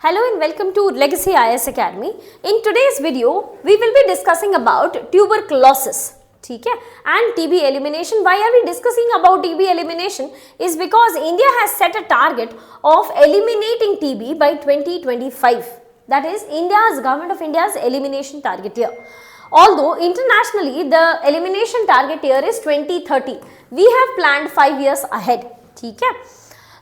Hello and welcome to Legacy IAS Academy. In today's video, we will be discussing about tuberculosis. Okay? And TB elimination. Why are we discussing about TB elimination? Is because India has set a target of eliminating TB by 2025. That is Government of India's elimination target year. Although internationally the elimination target year is 2030. We have planned 5 years ahead. Okay?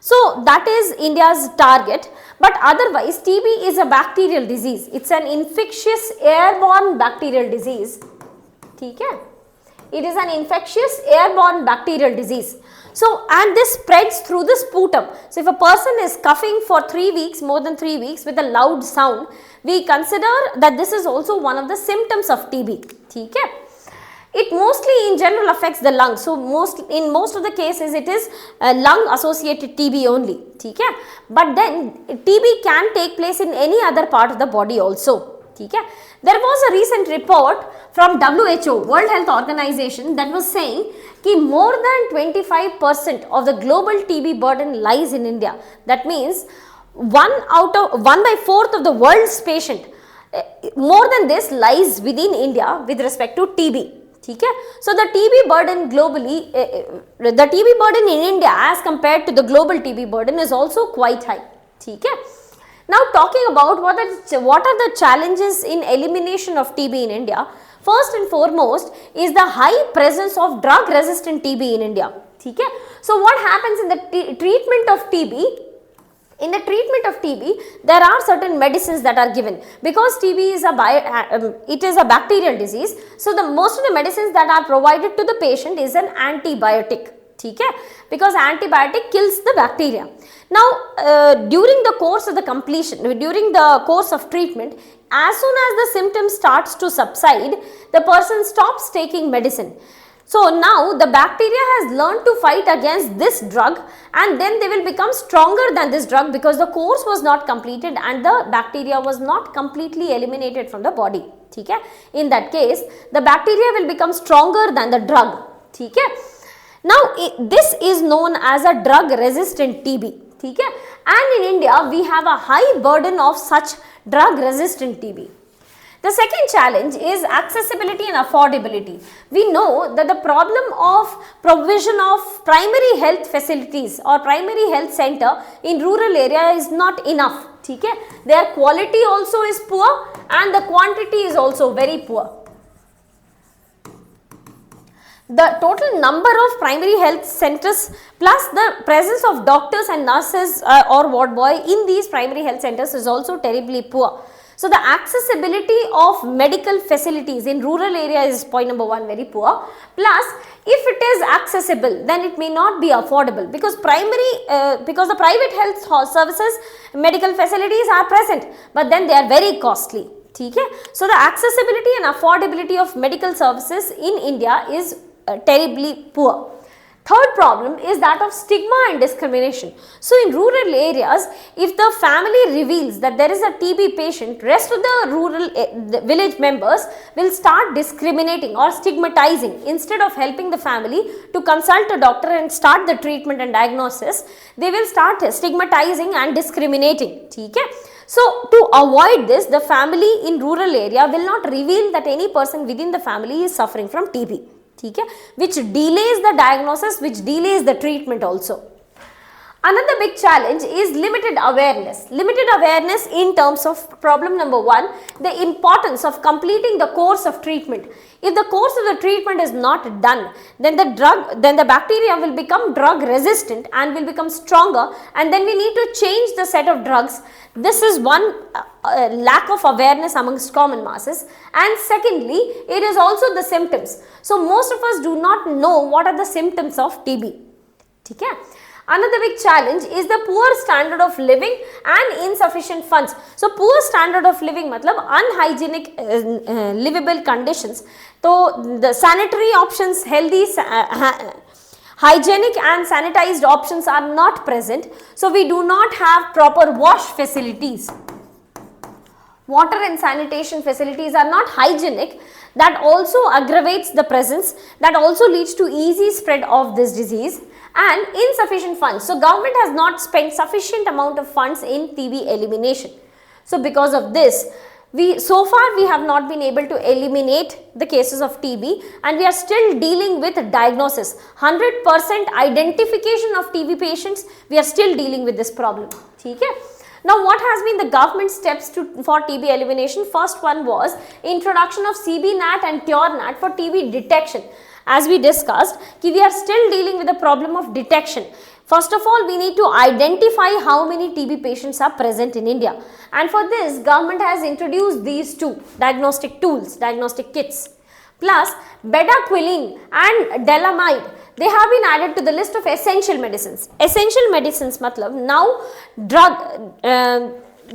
So that is India's target, but otherwise TB is a bacterial disease. It's an infectious airborne bacterial disease. Okay? It is an infectious airborne bacterial disease. So, and this spreads through the sputum. So, if a person is coughing for 3 weeks, more than 3 weeks with a loud sound, we consider that this is also one of the symptoms of TB. Okay? It mostly in general affects the lungs. So, in most of the cases it is lung associated TB only. Okay? But then TB can take place in any other part of the body also. Okay? There was a recent report from WHO, World Health Organization, that was saying that more than 25% of the global TB burden lies in India. That means 1/4 of the world's patient, more than this lies within India with respect to TB. Okay? So, the TB burden globally, the TB burden in India as compared to the global TB burden is also quite high. Okay? Now, talking about what are the challenges in elimination of TB in India, first and foremost is the high presence of drug resistant TB in India. Okay? So, what happens in the treatment of TB? In the treatment of TB, there are certain medicines that are given because TB is a bacterial disease. So, most of the medicines that are provided to the patient is an antibiotic. Okay? Because antibiotic kills the bacteria. Now, during the course of during the course of treatment, as soon as the symptoms starts to subside, the person stops taking medicine. So, now the bacteria has learned to fight against this drug and then they will become stronger than this drug because the course was not completed and the bacteria was not completely eliminated from the body. Okay? In that case, the bacteria will become stronger than the drug. Okay? Now, this is known as a drug resistant TB. Okay? And in India, we have a high burden of such drug resistant TB. The second challenge is accessibility and affordability. We know that the problem of provision of primary health facilities or primary health center in rural area is not enough. Okay? Their quality also is poor and the quantity is also very poor. The total number of primary health centers plus the presence of doctors and nurses or ward boy in these primary health centers is also terribly poor. So, the accessibility of medical facilities in rural area is point number 1, very poor. Plus, if it is accessible, then it may not be affordable because the private health services, medical facilities are present, but then they are very costly. Okay? So, the accessibility and affordability of medical services in India is terribly poor. Third problem is that of stigma and discrimination. So, in rural areas, if the family reveals that there is a TB patient, rest of the village members will start discriminating or stigmatizing. Instead of helping the family to consult a doctor and start the treatment and diagnosis, they will start stigmatizing and discriminating. Okay? So, to avoid this, the family in rural area will not reveal that any person within the family is suffering from TB. Okay? Which delays the diagnosis, which delays the treatment also. Another big challenge is limited awareness. Limited awareness in terms of problem number 1, the importance of completing the course of treatment. If the course of the treatment is not done, then the bacteria will become drug resistant and will become stronger, and then we need to change the set of drugs. This is one lack of awareness amongst common masses, and secondly, it is also the symptoms. So, most of us do not know what are the symptoms of TB. Okay? Another big challenge is the poor standard of living and insufficient funds. So, poor standard of living matlab unhygienic livable conditions. So, the sanitary options, healthy, hygienic and sanitized options are not present. So, we do not have proper wash facilities. Water and sanitation facilities are not hygienic. That also aggravates the presence, that also leads to easy spread of this disease. And insufficient funds. So, government has not spent sufficient amount of funds in TB elimination. So because of this, so far we have not been able to eliminate the cases of TB, and we are still dealing with diagnosis. 100% identification of TB patients, we are still dealing with this problem. Okay? Now what has been the government steps for TB elimination? First one was introduction of CB-NAT and Cure-NAT for TB detection. As we discussed, we are still dealing with the problem of detection. First of all, we need to identify how many TB patients are present in India, and for this government has introduced these two diagnostic tools, diagnostic kits. Plus bedaquiline and delamide, they have been added to the list of essential medicines. Essential medicines matlab now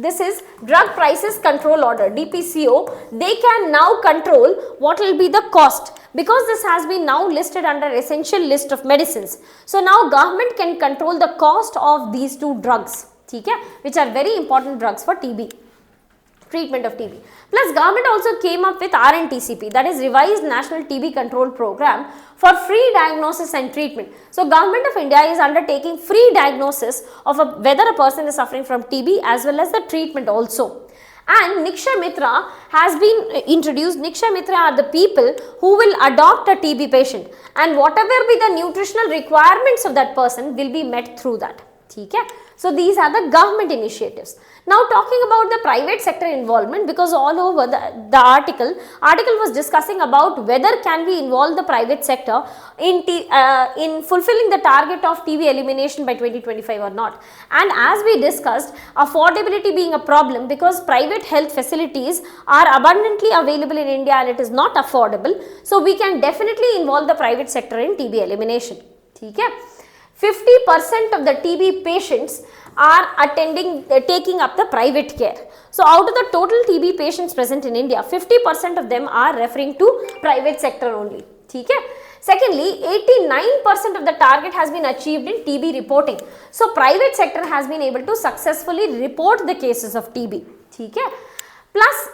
this is drug prices control order, DPCO, they can now control what will be the cost, because this has been now listed under essential list of medicines. So now government can control the cost of these two drugs, which are very important drugs for TB, treatment of TB. Plus government also came up with RNTCP, that is Revised National TB Control Program, for free diagnosis and treatment. So government of India is undertaking free diagnosis of whether a person is suffering from TB as well as the treatment also. And Nikshay Mitra has been introduced. Nikshay Mitra are the people who will adopt a TB patient, and whatever be the nutritional requirements of that person will be met through that. So these are the government initiatives. Now talking about the private sector involvement, because all over the article was discussing about whether can we involve the private sector in fulfilling the target of TB elimination by 2025 or not. And as we discussed, affordability being a problem, because private health facilities are abundantly available in India and it is not affordable. So we can definitely involve the private sector in TB elimination. 50% of the TB patients are taking up the private care. So out of the total TB patients present in India, 50% of them are referring to private sector only. Secondly, 89% of the target has been achieved in TB reporting. So private sector has been able to successfully report the cases of TB. Plus,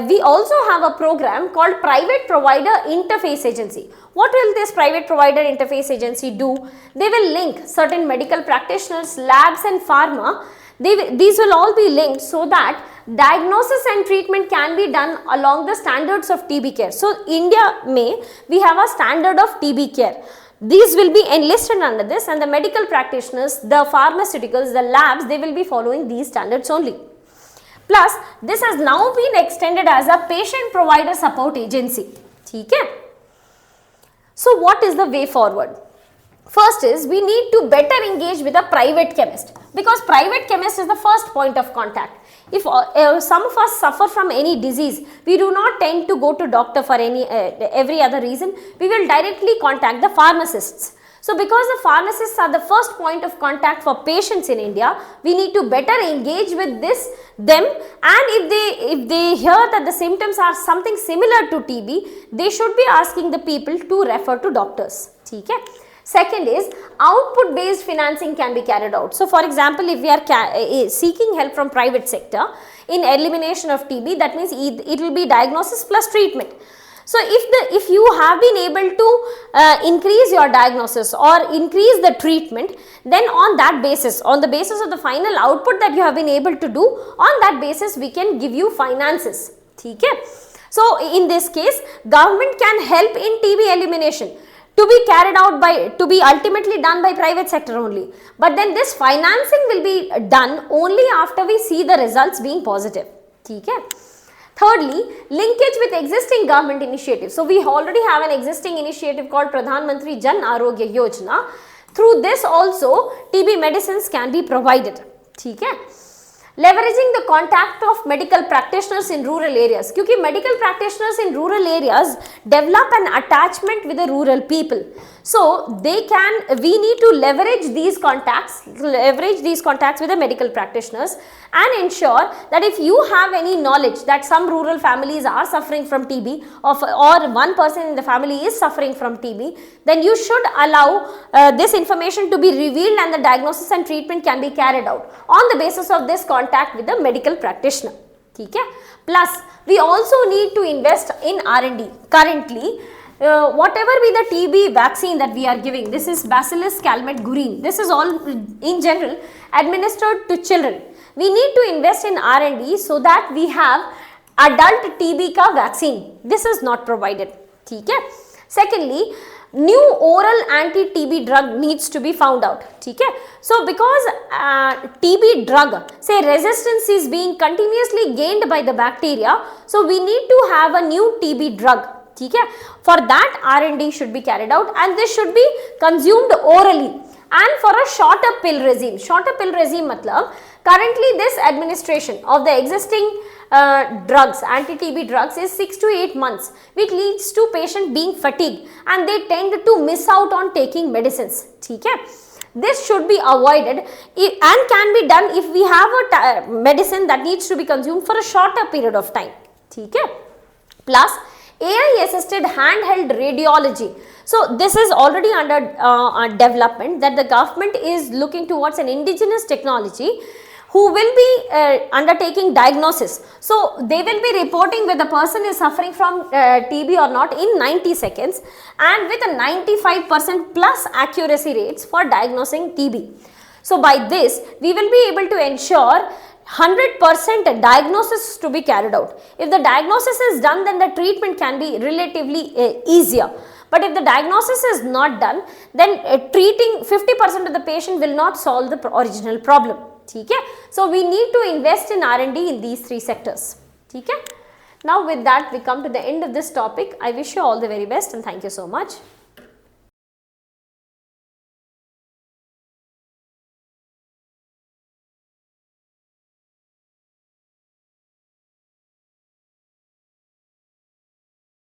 we also have a program called Private Provider Interface Agency. What will this Private Provider Interface Agency do? They will link certain medical practitioners, labs and pharma. These will all be linked so that diagnosis and treatment can be done along the standards of TB care. So, we have a standard of TB care. These will be enlisted under this, and the medical practitioners, the pharmaceuticals, the labs, they will be following these standards only. Plus, this has now been extended as a patient provider support agency. So, what is the way forward? First is, we need to better engage with a private chemist, because private chemist is the first point of contact. If some of us suffer from any disease, we do not tend to go to doctor for every other reason. We will directly contact the pharmacists. So because the pharmacists are the first point of contact for patients in India, we need to better engage with them, and if they hear that the symptoms are something similar to TB, they should be asking the people to refer to doctors. Second is, output based financing can be carried out. So for example, if we are seeking help from private sector in elimination of TB, that means it will be diagnosis plus treatment. So if you have been able to increase your diagnosis or increase the treatment, then on that basis, on the basis of the final output that you have been able to do, on that basis we can give you finances. So in this case, government can help in TB elimination to be carried out to be ultimately done by private sector only. But then this financing will be done only after we see the results being positive. Thirdly, linkage with existing government initiatives. So we already have an existing initiative called Pradhan Mantri Jan Arogya Yojana. Through this also, TB medicines can be provided. Leveraging the contact of medical practitioners in rural areas. Because medical practitioners in rural areas develop an attachment with the rural people. So we need to leverage these contacts with the medical practitioners and ensure that if you have any knowledge that some rural families are suffering from TB or one person in the family is suffering from TB, then you should allow this information to be revealed and the diagnosis and treatment can be carried out on the basis of this contact with the medical practitioner. Plus, we also need to invest in R&D. Currently, whatever be the TB vaccine that we are giving, this is Bacillus calmette-guerin. This is all in general administered to children. we need to invest in R&D so that we have adult TB का vaccine. This is not provided. ठीक है. Secondly, new oral anti-TB drug needs to be found out. ठीक है. So because TB drug, say resistance is being continuously gained by the bacteria, so we need to have a new TB drug. ठीक है. For that R&D should be carried out and this should be consumed orally and for a shorter pill regime. Shorter pill regime matlab currently this administration of the existing drugs, anti-TB drugs is 6 to 8 months, which leads to patient being fatigued and they tend to miss out on taking medicines. ठीक है. This should be avoided and can be done if we have a medicine that needs to be consumed for a shorter period of time. ठीक है. Plus AI assisted handheld radiology. So this is already under development, that the government is looking towards an indigenous technology who will be undertaking diagnosis. So they will be reporting whether the person is suffering from TB or not in 90 seconds and with a 95% plus accuracy rates for diagnosing TB. So by this we will be able to ensure 100% diagnosis to be carried out. If the diagnosis is done, then the treatment can be relatively easier. But if the diagnosis is not done, then treating 50% of the patient will not solve the original problem. Okay? So we need to invest in R&D in these three sectors. Okay? Now with that we come to the end of this topic. I wish you all the very best and thank you so much.